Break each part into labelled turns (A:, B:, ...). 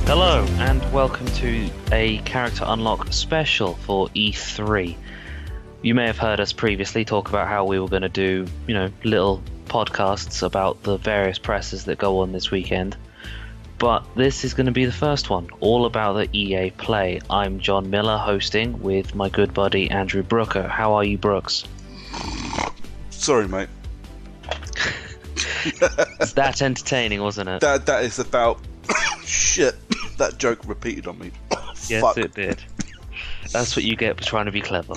A: Hello, and welcome to a Character Unlock special for E3. You may have heard us previously talk about how we were going to do, little podcasts about the various presses that go on this weekend. But this is going to be the first one, all about the EA Play. I'm John Miller, hosting with my good buddy Andrew Brooker. How are you, Brooks?
B: Sorry, mate.
A: It's that entertaining, wasn't it?
B: That is about... Shit. That joke repeated on me.
A: Yes,
B: Fuck.
A: it did. That's what you get for trying to be clever.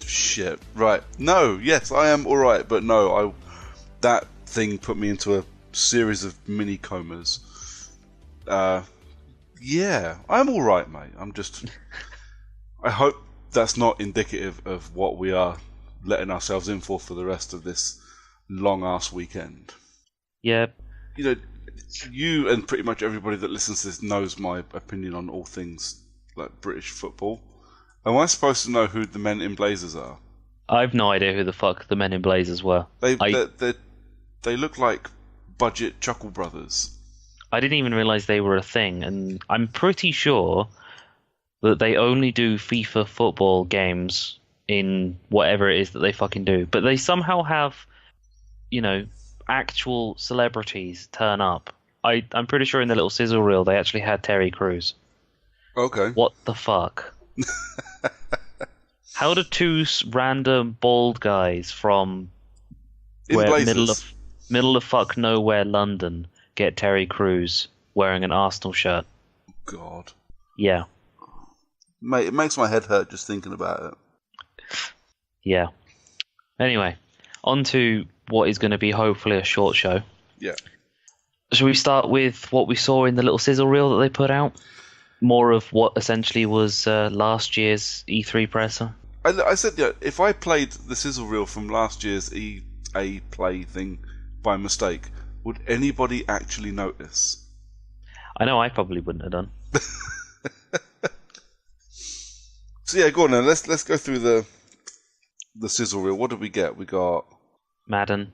B: Shit. Right. No, yes, I am alright, but no, that thing put me into a series of mini comas. Yeah, I'm alright, mate. I'm just... I hope that's not indicative of what we are letting ourselves in for the rest of this long-ass weekend.
A: Yeah.
B: You and pretty much everybody that listens to this knows my opinion on all things like British football. Am I supposed to know who the men in blazers are?
A: I've no idea who the fuck the men in blazers were.
B: They look like budget Chuckle Brothers.
A: I didn't even realise they were a thing, and I'm pretty sure that they only do FIFA football games in whatever it is that they fucking do. But they somehow have, actual celebrities turn up. I'm pretty sure in the little sizzle reel they actually had Terry Crews.
B: Okay.
A: What the fuck? How do two random bald guys from middle of fuck nowhere London get Terry Crews wearing an Arsenal shirt?
B: God.
A: Yeah.
B: Mate, it makes my head hurt just thinking about it.
A: Yeah. Anyway, on to what is going to be hopefully a short show.
B: Yeah.
A: Shall we start with what we saw in the little sizzle reel that they put out? More of what essentially was last year's E3 presser?
B: I said, yeah, if I played the sizzle reel from last year's EA Play thing by mistake, would anybody actually notice?
A: I know I probably wouldn't have done.
B: So yeah, go on then. Let's go through the sizzle reel. What did we get? We got
A: Madden,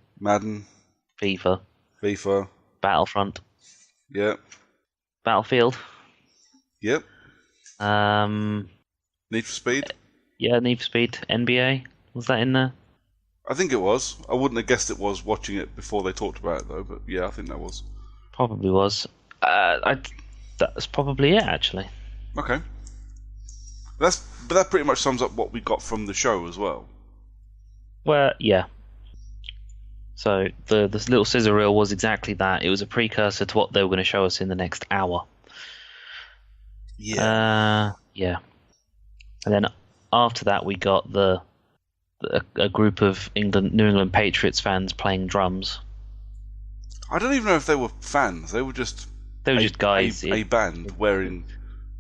A: FIFA, Battlefront,
B: yep,
A: Battlefield,
B: yep, Need for Speed.
A: Yeah, Need for Speed, NBA. Was that in there?
B: I think it was. I wouldn't have guessed it was watching it before they talked about it though. But yeah, I think that was.
A: Probably was. That's probably it actually.
B: Okay. But that pretty much sums up what we got from the show as well.
A: Well, yeah. So the little scissor reel was exactly that. It was a precursor to what they were going to show us in the next hour.
B: Yeah.
A: Yeah. And then after that, we got a group of New England Patriots fans playing drums.
B: I don't even know if they were fans. They were just
A: guys.
B: A band wearing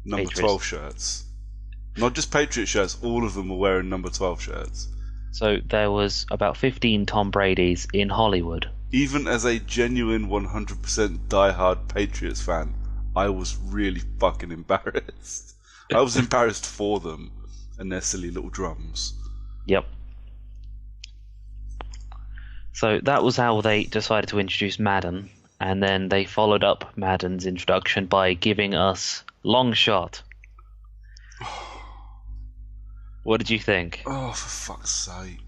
B: number
A: Patriots.
B: 12 shirts. Not just Patriot shirts. All of them were wearing number 12 shirts.
A: So there was about 15 Tom Bradys in Hollywood.
B: Even as a genuine 100% diehard Patriots fan, I was really fucking embarrassed. I was embarrassed for them and their silly little drums.
A: Yep. So that was how they decided to introduce Madden, and then they followed up Madden's introduction by giving us Long Shot. What did you think?
B: Oh, for fuck's sake.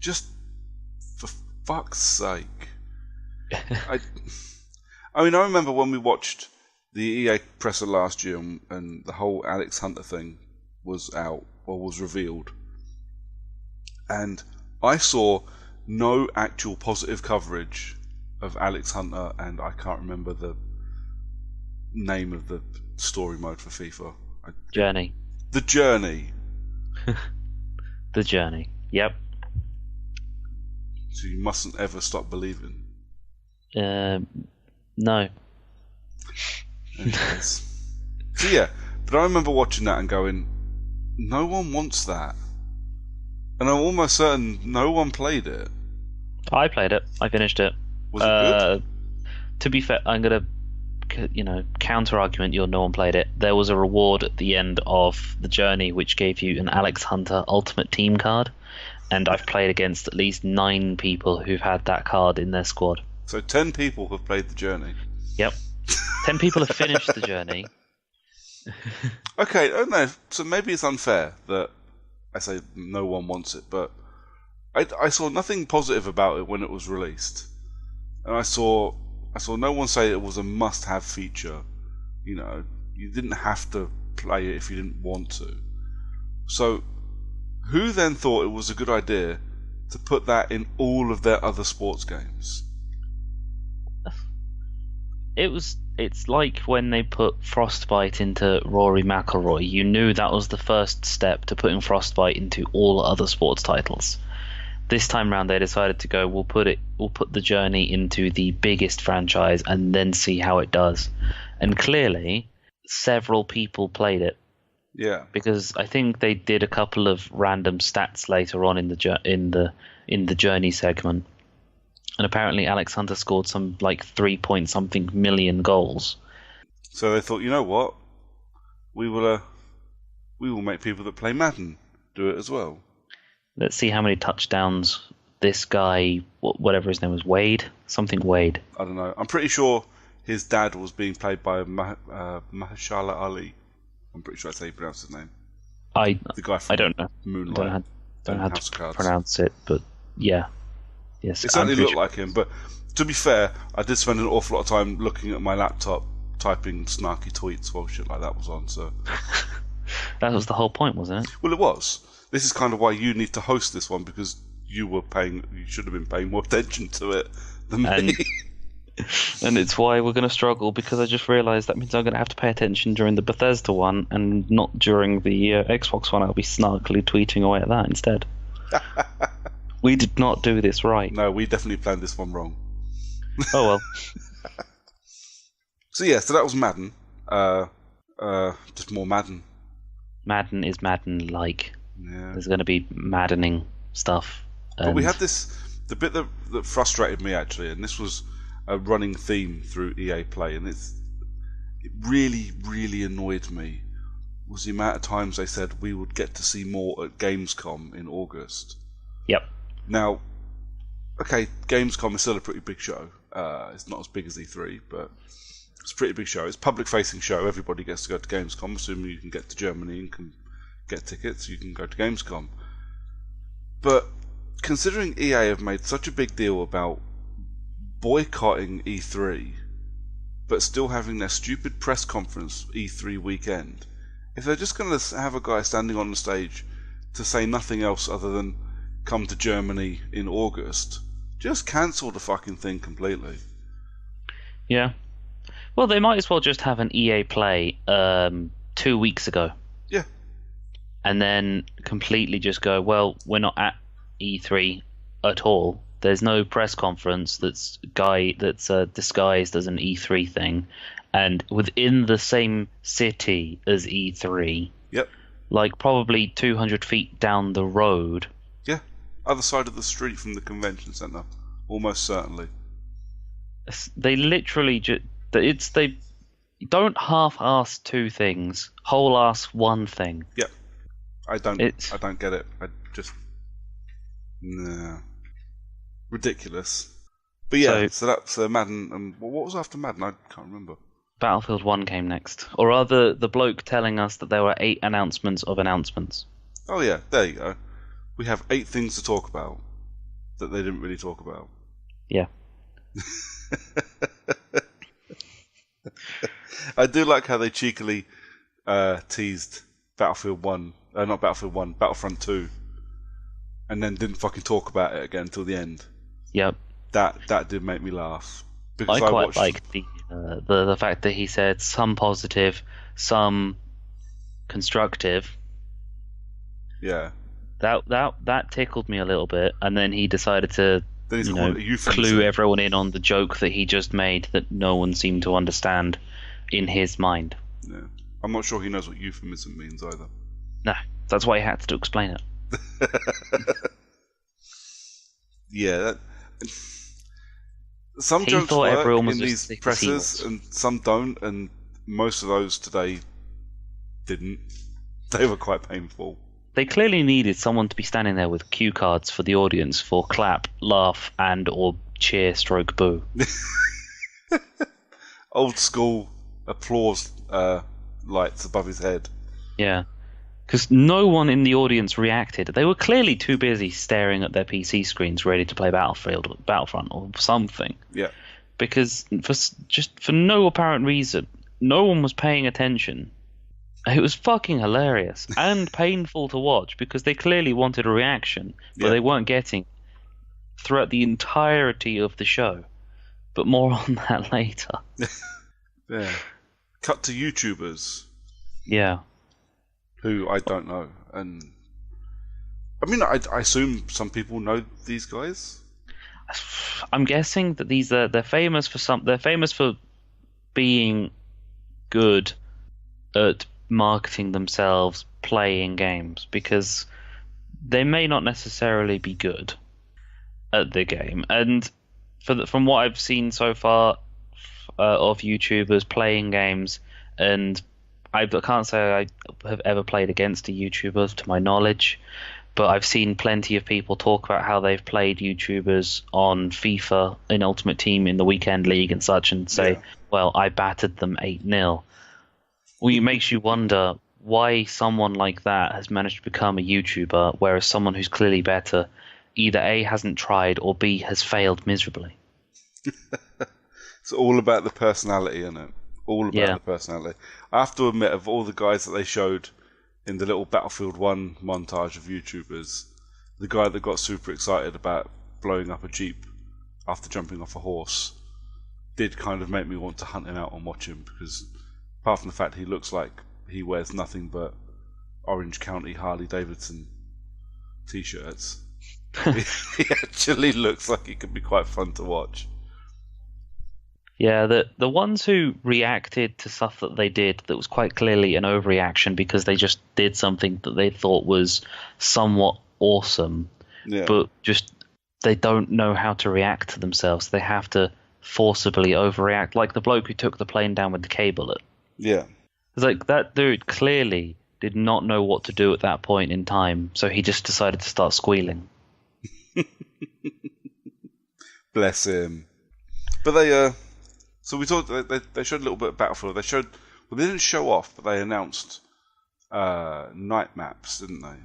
B: Just for fuck's sake. I remember when we watched the EA presser last year and the whole Alex Hunter thing was out, or was revealed. And I saw no actual positive coverage of Alex Hunter, and I can't remember the name of the story mode for FIFA.
A: Journey.
B: The Journey.
A: The Journey. Yep.
B: So you mustn't ever stop believing.
A: No.
B: Anyways. So yeah, but I remember watching that and going, no one wants that. And I'm almost certain no one played it.
A: I played it. I finished it.
B: Was it good?
A: To be fair, I'm gonna, counter argument. No one played it. There was a reward at the end of the journey which gave you an Alex Hunter Ultimate Team card, and I've played against at least 9 people who've had that card in their squad.
B: So 10 people have played the journey.
A: Yep. 10 people have finished the journey,
B: Okay, I don't know. So maybe it's unfair that I say no one wants it, but I saw nothing positive about it when it was released, and I saw no one say it was a must-have feature. You know, you didn't have to play it if you didn't want to. So, who then thought it was a good idea to put that in all of their other sports games?
A: It's like when they put Frostbite into Rory McIlroy. You knew that was the first step to putting Frostbite into all other sports titles. This time round, they decided to go, we'll put the Journey into the biggest franchise and then see how it does. And clearly, several people played it.
B: Yeah,
A: Because I think they did a couple of random stats later on in the Journey segment, and apparently Alex Hunter scored some like 3 point something million goals.
B: so they thought, you know what, we will make people that play Madden do it as well.
A: Let's see how many touchdowns this guy, whatever his name was, Wade.
B: I don't know. I'm pretty sure his dad was being played by Mahershala Ali. I'm pretty sure that's how you pronounce his name. The guy from
A: I don't know.
B: Moonlight.
A: Don't know how
B: House of
A: to
B: Cards.
A: pronounce it, but yeah. Yes,
B: It certainly looked like him, but to be fair, I did spend an awful lot of time looking at my laptop, typing snarky tweets while shit like that was on. So
A: that was the whole point, wasn't it?
B: well, it was. This is kind of why you need to host this one, because you should have been paying more attention to it than me.
A: And it's why we're going to struggle, because I just realised that means I'm going to have to pay attention during the Bethesda one and not during the Xbox one. I'll be snarkily tweeting away at that instead. We did not do this right.
B: No, we definitely planned this one wrong.
A: Oh well.
B: So that was Madden. Just more Madden.
A: Madden is Madden-like.
B: Yeah.
A: There's going to be maddening stuff.
B: But we had the bit that frustrated me actually, and this was a running theme through EA Play, and it really, really annoyed me, was the amount of times they said we would get to see more at Gamescom in August.
A: Yep.
B: Now, okay, Gamescom is still a pretty big show. It's not as big as E3, but it's a pretty big show. It's a public-facing show. Everybody gets to go to Gamescom, assuming you can get to Germany and can get tickets. You can go to Gamescom. But considering EA have made such a big deal about boycotting E3, but still having their stupid press conference E3 weekend, if they're just going to have a guy standing on the stage to say nothing else other than come to Germany in August, just cancel the fucking thing completely.
A: Yeah. Well, they might as well just have an EA Play 2 weeks ago.
B: Yeah.
A: And then completely just go, well, we're not at E3 at all. There's no press conference that's disguised as an E3 thing, and within the same city as E3.
B: Yep.
A: Like probably 200 feet down the road.
B: Yeah. Other side of the street from the convention centre. Almost certainly.
A: They literally they don't half-ass two things, whole-ass one thing.
B: Yep. I don't get it. I just nah. Ridiculous. But yeah, so that's Madden. And what was after Madden? I can't remember.
A: Battlefield 1 came next. Or rather, the bloke telling us that there were 8 announcements of announcements.
B: Oh yeah, there you go. We have 8 things to talk about that they didn't really talk about.
A: Yeah.
B: I do like how they cheekily teased Battlefield 1, not Battlefield 1, Battlefront 2, and then didn't fucking talk about it again until the end.
A: Yep.
B: That did make me laugh. Because
A: I quite like the fact that he said some positive, some constructive.
B: Yeah.
A: That tickled me a little bit, and then he decided to clue everyone in on the joke that he just made that no one seemed to understand in his mind.
B: Yeah. I'm not sure he knows what euphemism means either.
A: No, that's why he had to explain it.
B: Yeah. Some
A: he
B: jokes
A: thought
B: work
A: everyone was
B: in these presses, and some don't, and most of those today didn't. They were quite painful.
A: They clearly needed someone to be standing there with cue cards for the audience for clap, laugh, and or cheer stroke boo.
B: Old school applause lights above his head.
A: Yeah. Because no one in the audience reacted. They were clearly too busy staring at their PC screens ready to play Battlefront or something.
B: Yeah.
A: Because for no apparent reason, no one was paying attention. It was fucking hilarious and painful to watch because they clearly wanted a reaction, but they weren't getting throughout the entirety of the show. But more on that later.
B: Yeah. Cut to YouTubers.
A: Yeah.
B: Who I don't know, and I mean, I assume some people know these guys.
A: I'm guessing that they're famous for They're famous for being good at marketing themselves, playing games, because they may not necessarily be good at the game. And from what I've seen so far of YouTubers playing games, and I can't say I have ever played against a YouTuber to my knowledge, but I've seen plenty of people talk about how they've played YouTubers on FIFA in Ultimate Team in the Weekend League and such, and say, well, I battered them 8-0. Well, it makes you wonder why someone like that has managed to become a YouTuber, whereas someone who's clearly better either A, hasn't tried, or B, has failed miserably.
B: It's all about the personality, isn't it? All about the personality. I have to admit, of all the guys that they showed in the little Battlefield 1 montage of YouTubers, the guy that got super excited about blowing up a Jeep after jumping off a horse did kind of make me want to hunt him out and watch him, because apart from the fact he looks like he wears nothing but Orange County Harley Davidson t-shirts, he actually looks like he could be quite fun to watch.
A: Yeah, the ones who reacted to stuff that they did that was quite clearly an overreaction because they just did something that they thought was somewhat awesome, but just they don't know how to react to themselves. They have to forcibly overreact, like the bloke who took the plane down with the K-bullet.
B: Yeah.
A: It's like that dude clearly did not know what to do at that point in time, so he just decided to start squealing.
B: Bless him. But they so we talked. They showed a little bit of Battlefield. They didn't show off, but they announced night maps, didn't they?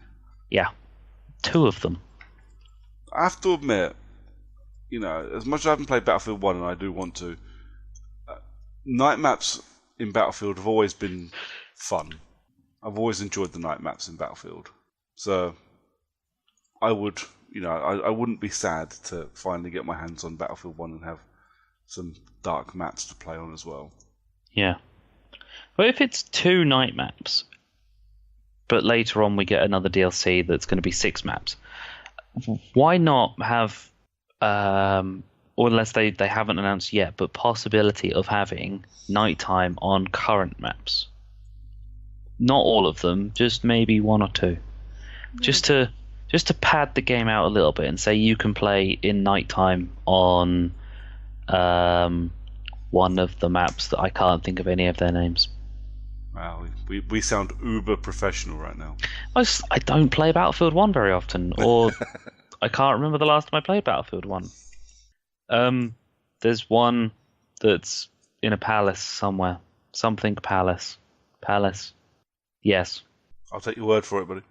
A: Yeah, 2 of them.
B: I have to admit, you know, as much as I haven't played Battlefield 1 and I do want to, night maps in Battlefield have always been fun. I've always enjoyed the night maps in Battlefield. So I would, you know, I wouldn't be sad to finally get my hands on Battlefield 1 and have some dark maps to play on as well.
A: Yeah. But if it's 2 night maps, but later on we get another DLC that's going to be 6 maps, why not have, or unless they haven't announced yet, but possibility of having nighttime on current maps? Not all of them, just maybe 1 or 2. Just to pad the game out a little bit and say you can play in nighttime on one of the maps that I can't think of any of their names.
B: Wow, we sound uber professional right now.
A: I don't play Battlefield 1 very often, or I can't remember the last time I played Battlefield 1. There's one that's in a palace somewhere. Something palace. Palace. Yes.
B: I'll take your word for it, buddy.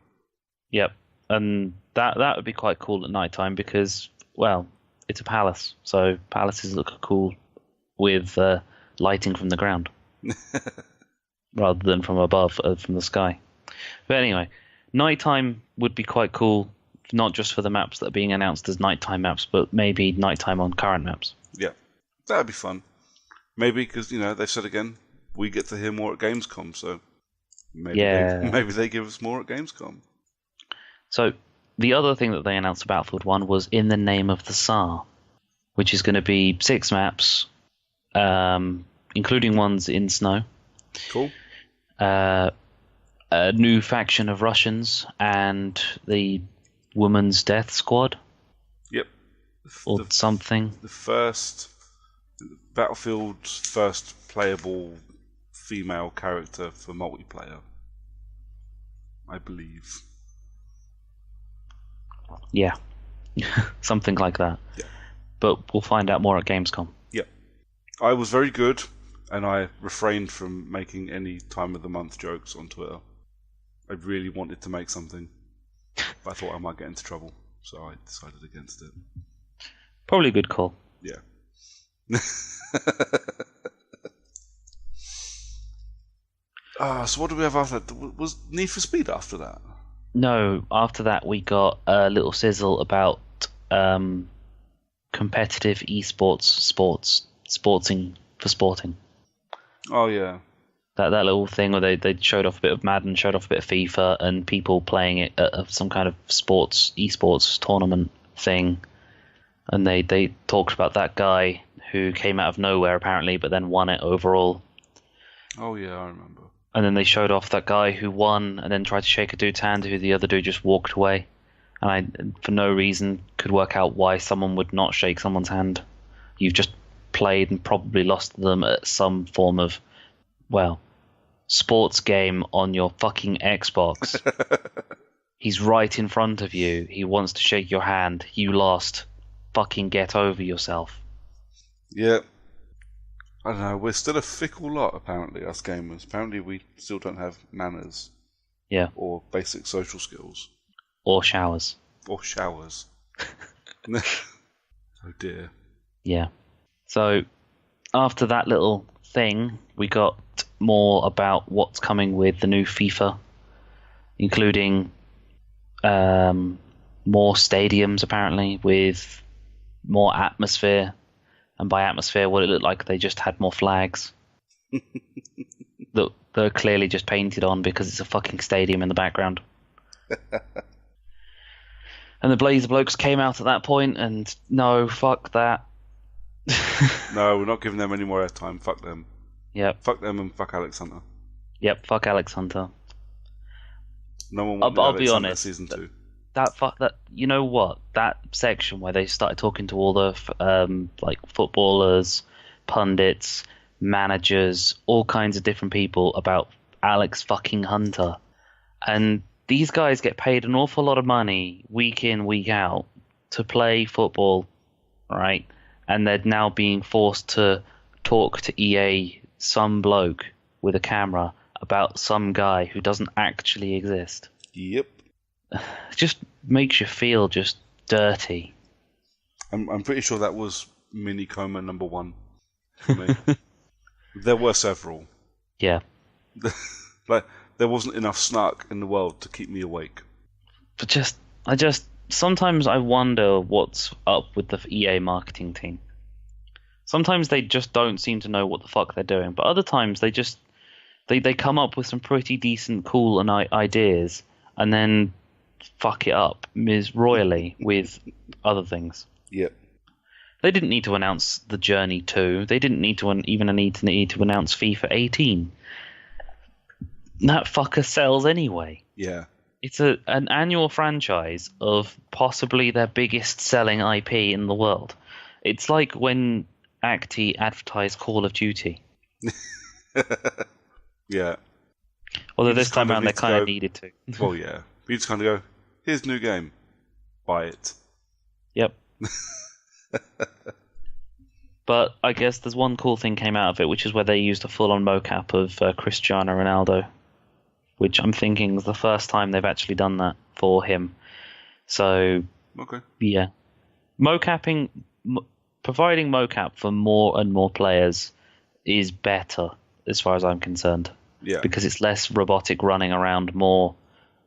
A: Yep. And that would be quite cool at night time because, well, it's a palace, so palaces look cool with lighting from the ground rather than from above, from the sky. But anyway, nighttime would be quite cool, not just for the maps that are being announced as nighttime maps, but maybe nighttime on current maps.
B: Yeah, that'd be fun. Maybe because, you know, they've said again, we get to hear more at Gamescom, so maybe they give us more at Gamescom.
A: So the other thing that they announced about Battlefield 1 was In the Name of the Tsar, which is going to be 6 maps, including ones in snow.
B: Cool.
A: A new faction of Russians and the Woman's Death Squad.
B: Yep.
A: Or something.
B: The Battlefield's first playable female character for multiplayer, I believe.
A: Yeah. Something like that.
B: Yeah.
A: But we'll find out more at Gamescom.
B: Yeah. I was very good and I refrained from making any time of the month jokes on Twitter. I really wanted to make something, but I thought I might get into trouble, so I decided against it.
A: Probably a good call.
B: Yeah. So what do we have after that? Was Need for Speed after that?
A: No, after that we got a little sizzle about competitive esports, sporting for sporting.
B: Oh yeah.
A: That little thing where they showed off a bit of Madden, showed off a bit of FIFA, and people playing it at some kind of esports tournament thing. And they talked about that guy who came out of nowhere apparently, but then won it overall.
B: Oh yeah, I remember.
A: And then they showed off that guy who won, and then tried to shake a dude's hand, who the other dude just walked away. And I, for no reason, could work out why someone would not shake someone's hand. You've just played and probably lost to them at some form of, well, sports game on your fucking Xbox. He's right in front of you. He wants to shake your hand. You lost. Fucking get over yourself.
B: Yeah. I don't know, we're still a fickle lot, apparently, us gamers. Apparently we still don't have manners.
A: Yeah.
B: Or basic social skills.
A: Or showers.
B: Or showers. Oh dear.
A: Yeah. So, after that little thing, we got more about what's coming with the new FIFA, including more stadiums, apparently, with more atmosphere. And by atmosphere, what it looked like, they just had more flags that they're clearly just painted on because it's a fucking stadium in the background. And the Blazer blokes came out at that point, and no, fuck that.
B: No, we're not giving them any more airtime. Fuck them.
A: Yep.
B: Fuck them and fuck Alex Hunter.
A: Yep, fuck Alex Hunter.
B: No one wants
A: I'll be honest.
B: Season 2.
A: That you know what, that section where they started talking to all the like footballers, pundits, managers, all kinds of different people about Alex fucking Hunter, and these guys get paid an awful lot of money week in, week out to play football, right? And they're now being forced to talk to EA, some bloke with a camera, about some guy who doesn't actually exist.
B: Yep.
A: It just makes you feel just dirty.
B: I'm pretty sure that was mini coma number 1 for me. There were several.
A: Yeah.
B: Like, there wasn't enough snark in the world to keep me awake.
A: But sometimes I wonder what's up with the EA marketing team. Sometimes they just don't seem to know what the fuck they're doing, but other times they just they come up with some pretty decent, cool ideas, and then fuck it up royally with other things.
B: Yep.
A: They didn't need to announce The Journey 2. They didn't need to need to announce FIFA 18. That fucker sells anyway.
B: Yeah.
A: It's an annual franchise of possibly their biggest selling IP in the world. It's like when Acti advertised Call of Duty.
B: Yeah.
A: Although this time around they kind of needed to.
B: Well, yeah. You just kind of go, here's a new game. Buy it.
A: Yep. But I guess there's one cool thing came out of it, which is where they used a full-on mocap of Cristiano Ronaldo, which I'm thinking is the first time they've actually done that for him. So,
B: okay.
A: Yeah. Providing mocap for more and more players is better, as far as I'm concerned.
B: Yeah.
A: Because it's less robotic running around, more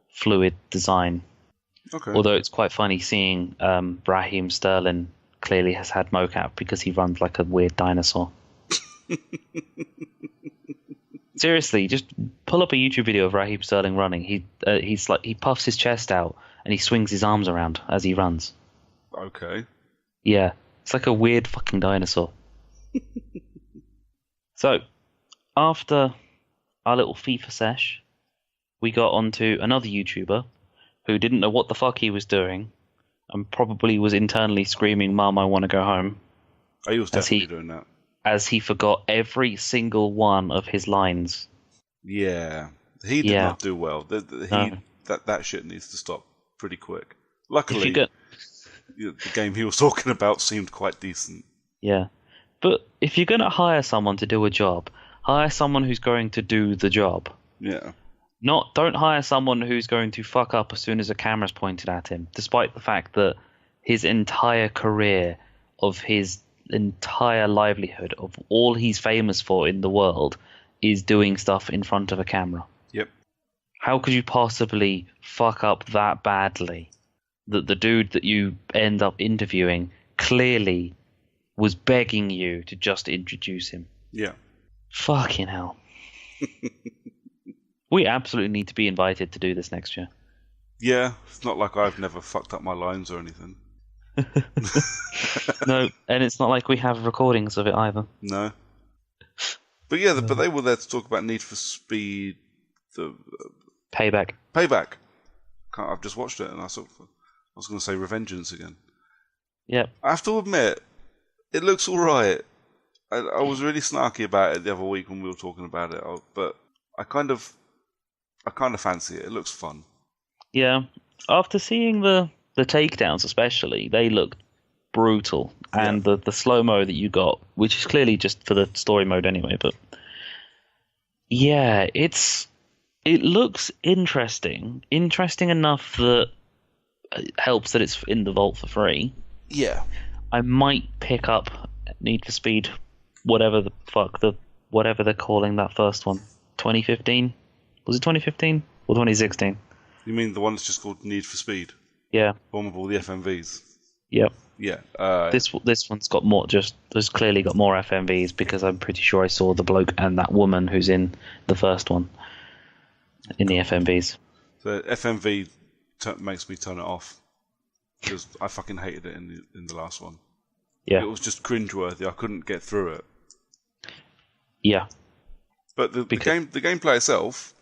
A: fluid design.
B: Okay.
A: Although it's quite funny seeing Raheem Sterling clearly has had mocap because he runs like a weird dinosaur. Seriously, just pull up a YouTube video of Raheem Sterling running. He puffs his chest out and he swings his arms around as he runs.
B: Okay.
A: Yeah, it's like a weird fucking dinosaur. So, after our little FIFA sesh, we got onto another YouTuber who didn't know what the fuck he was doing and probably was internally screaming, "Mom, I want to go home."
B: He was definitely doing that.
A: As he forgot every single one of his lines.
B: Yeah. He did not do well. That shit needs to stop pretty quick. Luckily, the game he was talking about seemed quite decent.
A: Yeah. But if you're going to hire someone to do a job, hire someone who's going to do the job.
B: Yeah.
A: Don't hire someone who's going to fuck up as soon as a camera's pointed at him, despite the fact that his entire career, of his entire livelihood, of all he's famous for in the world, is doing stuff in front of a camera.
B: Yep.
A: How could you possibly fuck up that badly that the dude that you end up interviewing clearly was begging you to just introduce him?
B: Yeah.
A: Fucking hell. We absolutely need to be invited to do this next year.
B: Yeah, it's not like I've never fucked up my lines or anything.
A: No, and it's not like we have recordings of it either.
B: No. But yeah, but they were there to talk about Need for Speed, the
A: Payback.
B: I've just watched it, and I was going to say Revengeance again.
A: Yep.
B: I have to admit, it looks all right. I was really snarky about it the other week when we were talking about it, but I kind of fancy it. It looks fun.
A: Yeah. After seeing the takedowns, especially, they look brutal, and the slow-mo that you got, which is clearly just for the story mode anyway, but yeah, it looks interesting enough that it helps that it's in the vault for free.
B: Yeah,
A: I might pick up Need for Speed, whatever they're calling that first one. 2015? Was it 2015 or 2016?
B: You mean the one that's just called Need for Speed?
A: Yeah.
B: One with all the FMVs.
A: Yep.
B: Yeah.
A: This one's got more. There's clearly got more FMVs, because I'm pretty sure I saw the bloke and that woman who's in the first one in the FMVs.
B: The FMV makes me turn it off, because I fucking hated it in the last one.
A: Yeah.
B: It was just cringeworthy. I couldn't get through it.
A: Yeah.
B: But the gameplay itself,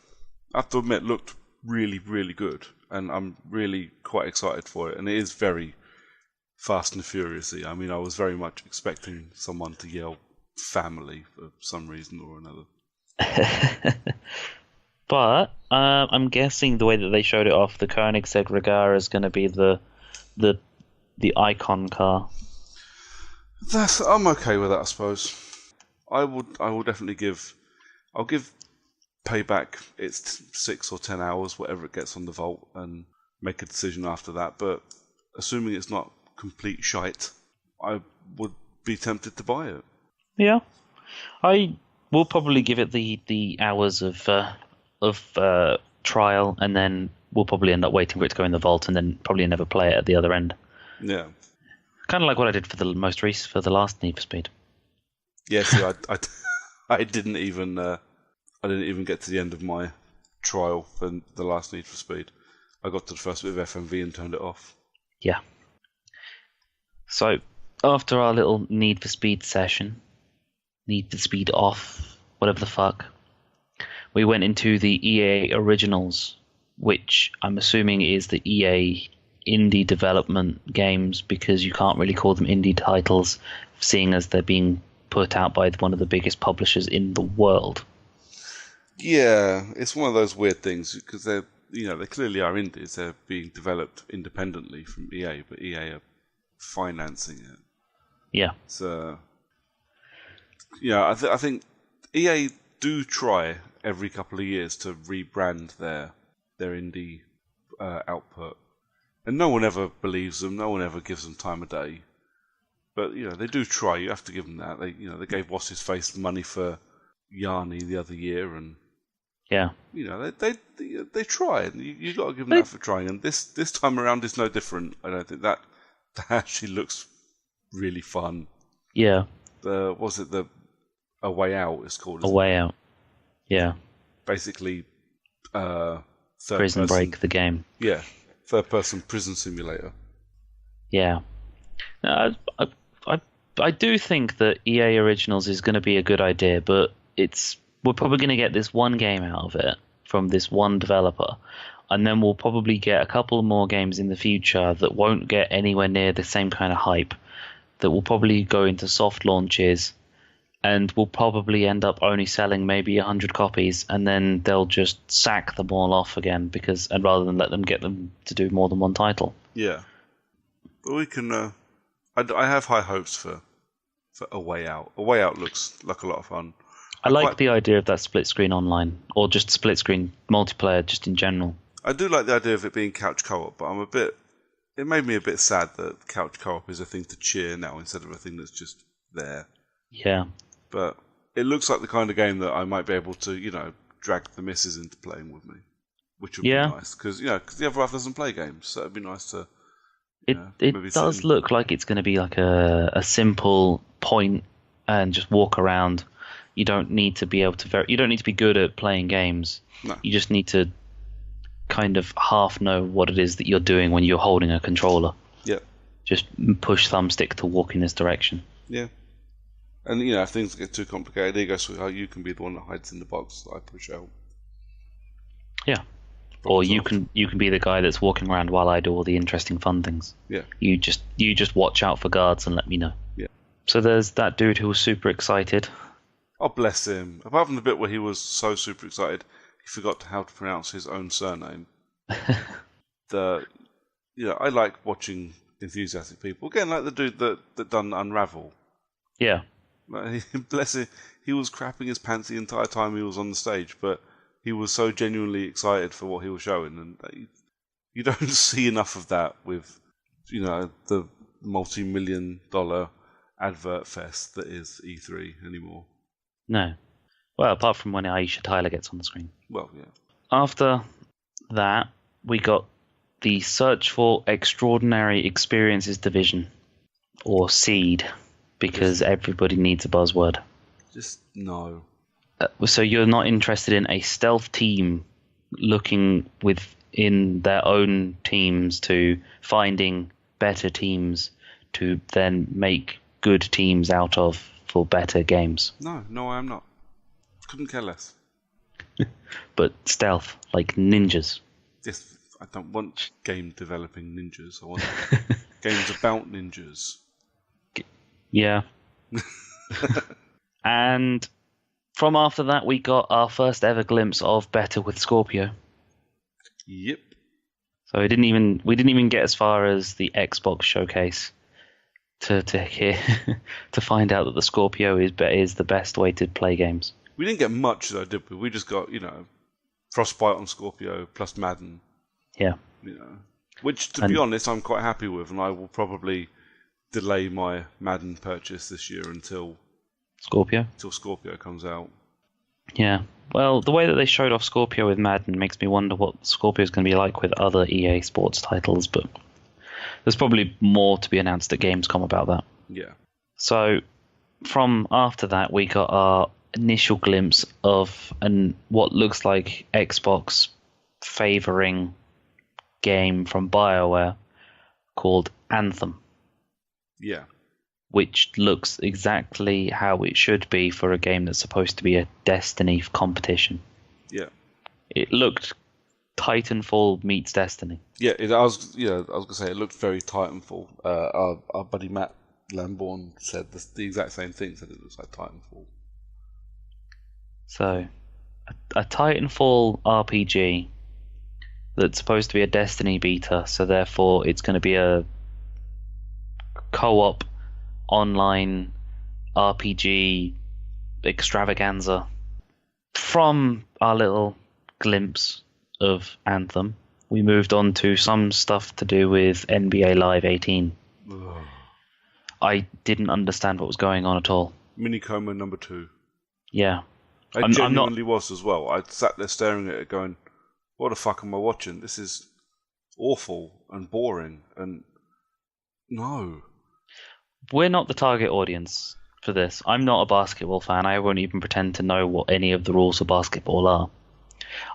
B: I have to admit, looked really, really good, and I'm really quite excited for it. And it is very Fast and Furious-y. I mean, I was very much expecting someone to yell "family" for some reason or another.
A: But I'm guessing the way that they showed it off, the Koenigsegg Regera is going to be the icon car.
B: I'm okay with that, I suppose. I will definitely give Payback its 6 or 10 hours, whatever it gets on the vault, and make a decision after that. But assuming it's not complete shite, I would be tempted to buy it.
A: Yeah, I will probably give it the hours of trial, and then we'll probably end up waiting for it to go in the vault, and then probably never play it at the other end.
B: Yeah,
A: kind of like what I did for the last Need for Speed.
B: Yeah, see, I didn't even get to the end of my trial for the last Need for Speed. I got to the first bit of FMV and turned it off.
A: Yeah. So, after our little Need for Speed session, Need for Speed off, whatever the fuck, we went into the EA Originals, which I'm assuming is the EA indie development games, because you can't really call them indie titles, seeing as they're being put out by one of the biggest publishers in the world. Yeah,
B: it's one of those weird things, because they clearly are indies. They're being developed independently from EA, but EA are financing it.
A: Yeah.
B: So, I think EA do try every couple of years to rebrand their indie output, and no one ever believes them. No one ever gives them time of day. But they do try. You have to give them that. They gave What's His Face money for Yarny the other year, and
A: yeah,
B: they try. And you got to give them that for trying. And this time around is no different. I don't think that actually looks really fun.
A: Yeah.
B: A Way Out? It's called.
A: A Way Out. Yeah.
B: Basically,
A: Prison Break, the game.
B: Yeah, third-person prison simulator.
A: Yeah. I do think that EA Originals is going to be a good idea, but we're probably going to get this one game out of it from this one developer, and then we'll probably get a couple more games in the future that won't get anywhere near the same kind of hype, that will probably go into soft launches, and will probably end up only selling maybe 100 copies, and then they'll just sack them all off again, and rather than let them get them to do more than one title.
B: Yeah. But we can... I have high hopes for for A Way Out. A Way Out looks like a lot of fun.
A: I like the idea of that split screen online, or just split screen multiplayer, just in general.
B: I do like the idea of it being couch co-op, but it made me a bit sad that couch co-op is a thing to cheer now instead of a thing that's just there.
A: Yeah.
B: But it looks like the kind of game that I might be able to, drag the missus into playing with me, which would be nice because the other half doesn't play games, so it'd be nice to.
A: It does look like it's going to be like a simple point and just walk around. You don't need to be able to. You don't need to be good at playing games.
B: No.
A: You just need to kind of half know what it is that you're doing when you're holding a controller.
B: Yeah.
A: Just push thumbstick to walk in this direction.
B: Yeah. And if things get too complicated, there you go, sweetheart. You can be the one that hides in the box that I push out.
A: Yeah. Or you can be the guy that's walking around while I do all the interesting fun things.
B: Yeah.
A: You just watch out for guards and let me know.
B: Yeah.
A: So there's that dude who was super excited.
B: Oh, bless him. Apart from the bit where he was so super excited, he forgot how to pronounce his own surname. I like watching enthusiastic people. Again, like the dude that done Unravel.
A: Yeah.
B: Bless him. He was crapping his pants the entire time he was on the stage, but he was so genuinely excited for what he was showing, and you don't see enough of that with, the multi-million-dollar advert fest that is E3 anymore.
A: No. Well, apart from when Aisha Tyler gets on the screen.
B: Well, yeah.
A: After that, we got the Search for Extraordinary Experiences Division, or SEED, because everybody needs a buzzword.
B: Just no.
A: So you're not interested in a stealth team looking within their own teams to finding better teams to then make good teams out of for better games?
B: No, I am not. Couldn't care less.
A: But stealth, like ninjas.
B: Yes, I don't want game developing ninjas. I want games about ninjas.
A: Yeah. And from after that, we got our first ever glimpse of Better with Scorpio.
B: Yep.
A: So we didn't even get as far as the Xbox showcase to hear to find out that the Scorpio is the best way to play games.
B: We didn't get much though, did we? We just got Frostbite on Scorpio plus Madden.
A: Yeah.
B: Which, to be honest, I'm quite happy with, and I will probably delay my Madden purchase this year until
A: Scorpio
B: comes out.
A: Yeah. Well, the way that they showed off Scorpio with Madden makes me wonder what Scorpio is going to be like with other EA Sports titles, but there's probably more to be announced at Gamescom about that.
B: Yeah.
A: So, from after that, we got our initial glimpse of what looks like Xbox favoring game from BioWare called Anthem.
B: Yeah.
A: Which looks exactly how it should be for a game that's supposed to be a Destiny competition.
B: Yeah.
A: It looked Titanfall meets Destiny.
B: Yeah, I was gonna say it looked very Titanfall. Our buddy Matt Lambourne said the exact same thing. Said it looks like Titanfall.
A: So, a Titanfall RPG that's supposed to be a Destiny beta, so therefore it's going to be a co-op online RPG extravaganza. From our little glimpse of Anthem, we moved on to some stuff to do with NBA Live 18.
B: Ugh.
A: I didn't understand what was going on at all.
B: Minicoma number 2.
A: Yeah.
B: I genuinely was as well. I sat there staring at it going, what the fuck am I watching? This is awful and boring and no.
A: We're not the target audience for this. I'm not a basketball fan. I won't even pretend to know what any of the rules of basketball are.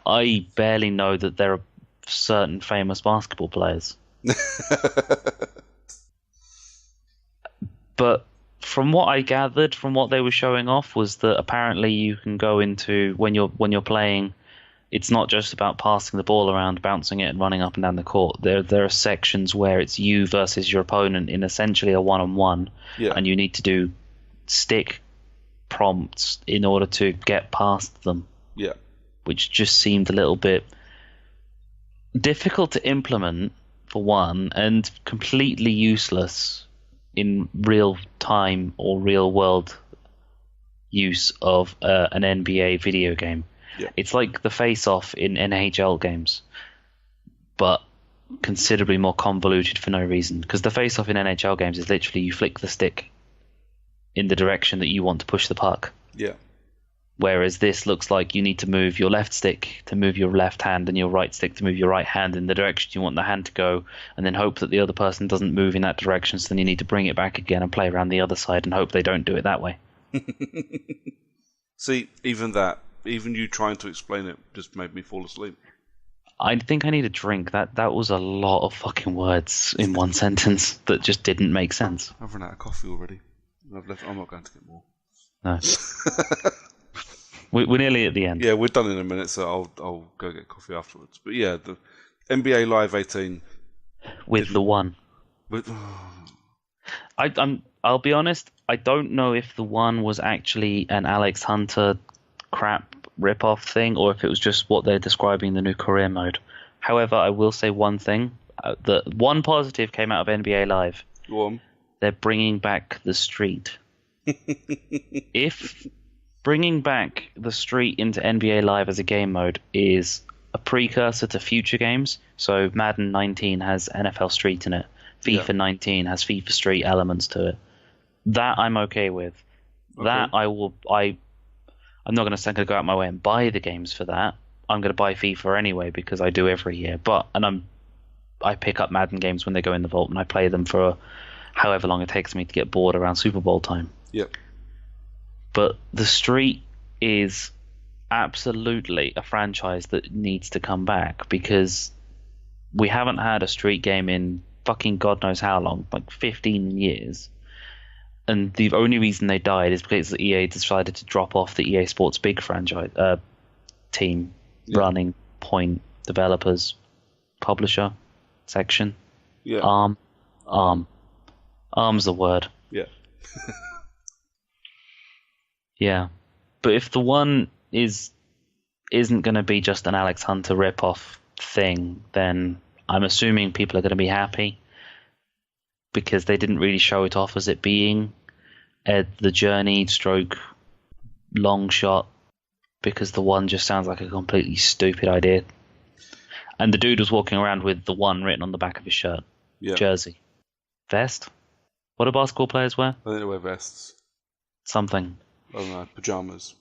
A: I barely know that there are certain famous basketball players. But from what I gathered from what they were showing off was that apparently you can go into when you're playing, it's not just about passing the ball around, bouncing it and running up and down the court. There are sections where it's you versus your opponent in essentially a one-on-one, and you need to do stick prompts in order to get past them.
B: Yeah.
A: Which just seemed a little bit difficult to implement for one, and completely useless in real time or real world use of an NBA video game.
B: Yeah.
A: It's like the face-off in NHL games, but considerably more convoluted for no reason. Because the face-off in NHL games is literally you flick the stick in the direction that you want to push the puck.
B: Yeah.
A: Whereas this looks like you need to move your left stick to move your left hand and your right stick to move your right hand in the direction you want the hand to go, and then hope that the other person doesn't move in that direction, so then you need to bring it back again and play around the other side and hope they don't do it that way.
B: See, even you trying to explain it just made me fall asleep.
A: I think I need a drink. That was a lot of fucking words in one sentence that just didn't make sense.
B: I've run out of coffee already. I'm not going to get more.
A: No. We're nearly at the end.
B: Yeah, we're done in a minute, so I'll go get coffee afterwards. But yeah, the NBA Live 18
A: with the one. I'll be honest. I don't know if the one was actually an Alex Hunter crap rip-off thing, or if it was just what they're describing the new career mode. However, I will say one thing: the one positive came out of NBA Live.
B: Go on.
A: They're bringing back the street. If bringing back the street into NBA Live as a game mode is a precursor to future games, so Madden 19 has NFL Street in it, FIFA 19 has FIFA Street elements to it, that I'm okay with. Okay. That I'm not going to go out my way and buy the games for that. I'm going to buy FIFA anyway because I do every year. I pick up Madden games when they go in the vault and I play them for however long it takes me to get bored around Super Bowl time.
B: Yep.
A: But the street is absolutely a franchise that needs to come back, because we haven't had a street game in fucking God knows how long, like 15 years. And the only reason they died is because EA decided to drop off the EA Sports big franchise team running Point developers publisher section.
B: Yeah.
A: Arm's the word.
B: Yeah.
A: Yeah. But if the one isn't going to be just an Alex Hunter rip-off thing, then I'm assuming people are going to be happy, because they didn't really show it off as it being the Journey stroke long shot, because the one just sounds like a completely stupid idea. And the dude was walking around with the one written on the back of his shirt.
B: Yeah.
A: Jersey. Vest? What do basketball players wear?
B: I think they wear vests.
A: Something.
B: I don't know, pajamas.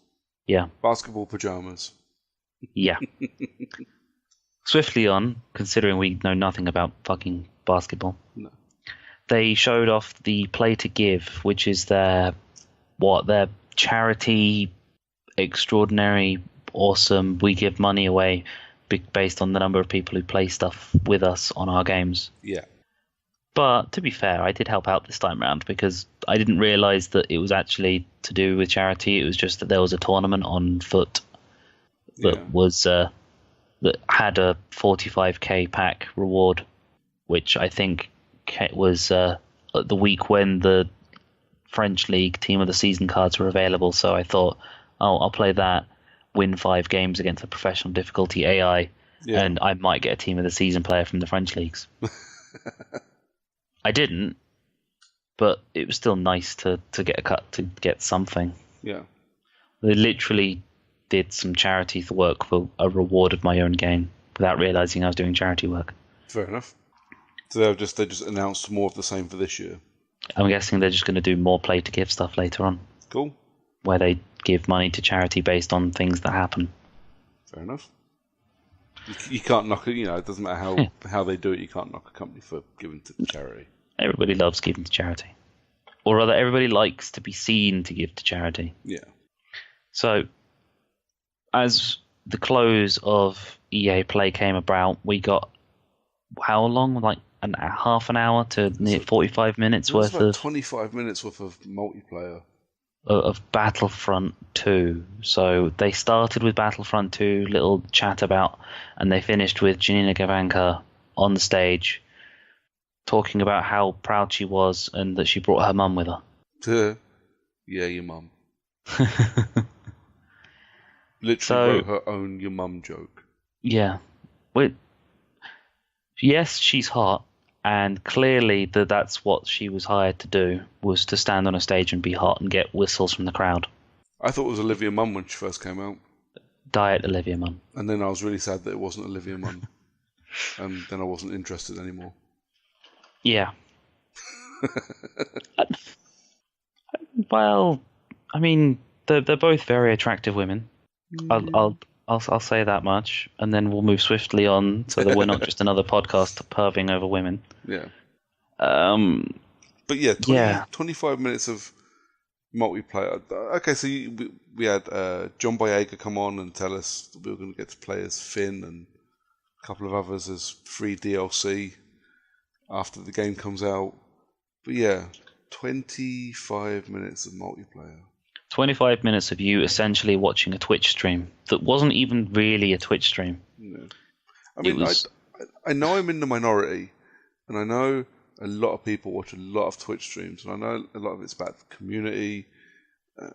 A: Yeah.
B: Basketball pajamas.
A: Yeah. Swiftly on, considering we know nothing about fucking basketball.
B: No.
A: They showed off the Play to Give, which is their charity, extraordinary, awesome, we give money away based on the number of people who play stuff with us on our games.
B: Yeah.
A: But to be fair, I did help out this time round, because I didn't realise that it was actually to do with charity. It was just that there was a tournament on foot that was that had a 45k pack reward, which I think was the week when the French League Team of the Season cards were available. So I thought, I'll play that, win 5 games against a professional difficulty AI, and I might get a Team of the Season player from the French leagues. I didn't, but it was still nice to get a cut, to get something.
B: Yeah.
A: They literally did some charity work for a reward of my own game without realizing I was doing charity work.
B: Fair enough. So they just announced more of the same for this year.
A: I'm guessing they're just going to do more Play to Give stuff later on.
B: Cool.
A: Where they give money to charity based on things that happen.
B: Fair enough. You can't knock it. It doesn't matter how they do it. You can't knock a company for giving to charity.
A: Everybody loves giving to charity, or rather, everybody likes to be seen to give to charity.
B: Yeah. So,
A: as the close of EA Play came about, we got how long? Like half an hour to near 45 minutes worth of
B: 25 minutes worth of multiplayer.
A: Of Battlefront 2. So they started with Battlefront 2, little chat about, and they finished with Janina Gavankar on the stage talking about how proud she was and that she brought her mum with her.
B: Yeah, your mum. Literally wrote her own your mum joke.
A: Yeah. Yes, she's hot, And clearly that's what she was hired to do, was to stand on a stage and be hot and get whistles from the crowd.
B: I thought it was Olivia Munn when she first came out.
A: Diet Olivia Munn.
B: And then I was really sad that it wasn't Olivia Munn. And then I wasn't interested anymore.
A: Yeah. Well, I mean, they're both very attractive women. I'll say that much, and then we'll move swiftly on so that we're not just another podcast perving over women.
B: Yeah.
A: But
B: yeah, 25 minutes of multiplayer. Okay, so we had John Boyega come on and tell us that we were going to get to play as Finn and a couple of others as free DLC after the game comes out. But yeah, 25 minutes of multiplayer.
A: 25 minutes of you essentially watching a Twitch stream that wasn't even really a Twitch stream.
B: No. I mean, I know I'm in the minority, and I know a lot of people watch a lot of Twitch streams, and I know a lot of it's about the community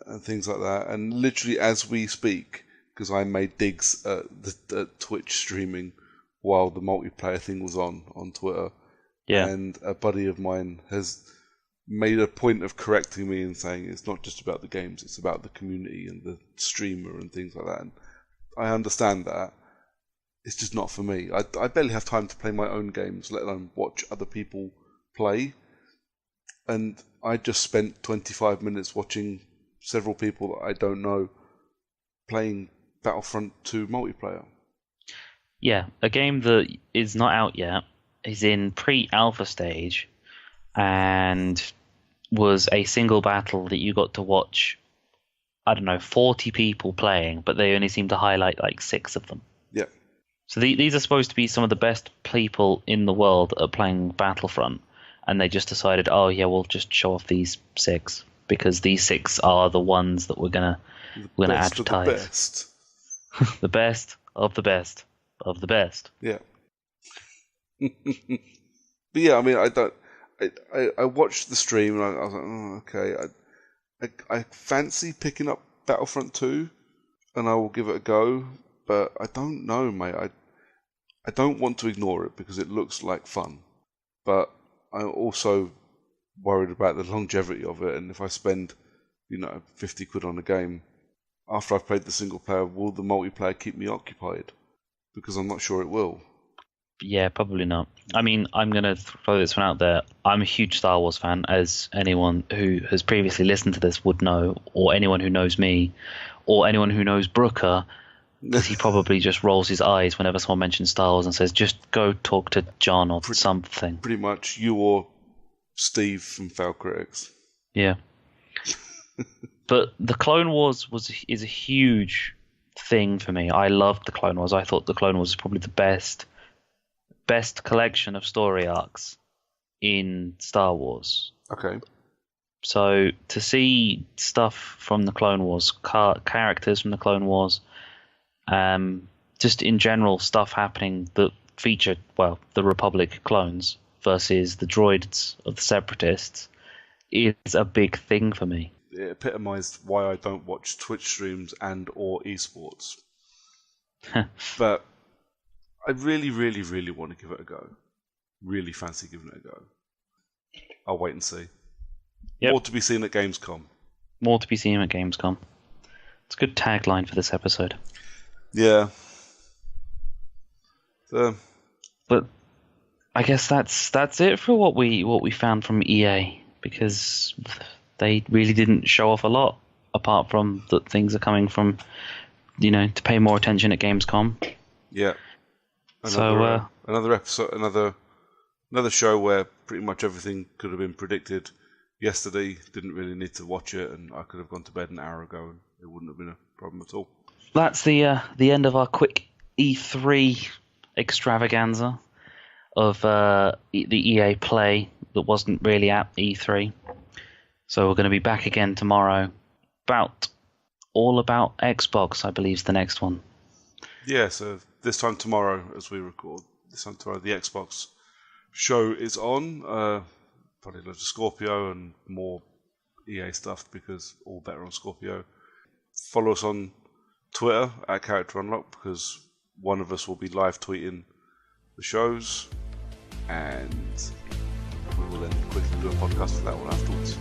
B: and things like that. And literally as we speak, because I made digs at the Twitch streaming while the multiplayer thing was on Twitter, and a buddy of mine has made a point of correcting me and saying it's not just about the games, it's about the community and the streamer and things like that. And I understand that. It's just not for me. I barely have time to play my own games, let alone watch other people play. And I just spent 25 minutes watching several people that I don't know playing Battlefront 2 multiplayer.
A: Yeah, a game that is not out yet, is in pre-alpha stage, and was a single battle that you got to watch, 40 people playing, but they only seem to highlight like 6 of them.
B: Yeah.
A: So these are supposed to be some of the best people in the world at playing Battlefront, and they just decided, we'll just show off these 6 because these 6 are the ones that we're gonna advertise. The best of the best of the best.
B: Yeah. But yeah, I mean, I watched the stream and I was like, oh, okay. I fancy picking up Battlefront 2 and I will give it a go, but I don't know, mate. I don't want to ignore it because it looks like fun, but I'm also worried about the longevity of it, and if I spend, 50 quid on a game, after I've played the single player, will the multiplayer keep me occupied? Because I'm not sure it will.
A: Yeah, probably not. I mean, I'm going to throw this one out there. I'm a huge Star Wars fan, as anyone who has previously listened to this would know, or anyone who knows me, or anyone who knows Brooker, because he probably just rolls his eyes whenever someone mentions Star Wars and says, just go talk to John or something.
B: Pretty much you or Steve from Fail Critics.
A: Yeah. But the Clone Wars is a huge thing for me. I loved the Clone Wars. I thought the Clone Wars was probably the best collection of story arcs in Star Wars.
B: Okay.
A: So to see stuff from the Clone Wars, characters from the Clone Wars, just in general stuff happening that featured, the Republic clones versus the droids of the Separatists, is a big thing for me.
B: It epitomized why I don't watch Twitch streams and or esports. But I really, really, really want to give it a go. Really fancy giving it a go. I'll wait and see. Yep. More to be seen at Gamescom.
A: More to be seen at Gamescom. It's a good tagline for this episode.
B: Yeah.
A: But I guess that's it for what we found from EA, because they really didn't show off a lot, apart from that things are coming from, to pay more attention at Gamescom.
B: Yeah. Another episode, another show where pretty much everything could have been predicted yesterday. Didn't really need to watch it, and I could have gone to bed an hour ago, and it wouldn't have been a problem at all.
A: That's the end of our quick E3 extravaganza of the EA Play that wasn't really at E3. So we're going to be back again tomorrow. All about Xbox, I believe, is the next one.
B: Yeah, so this time tomorrow, as we record, the Xbox show is on. Probably loads of Scorpio and more EA stuff, because all better on Scorpio. Follow us on Twitter at Character Unlock, because one of us will be live tweeting the shows. and we will then quickly do a podcast for that one afterwards.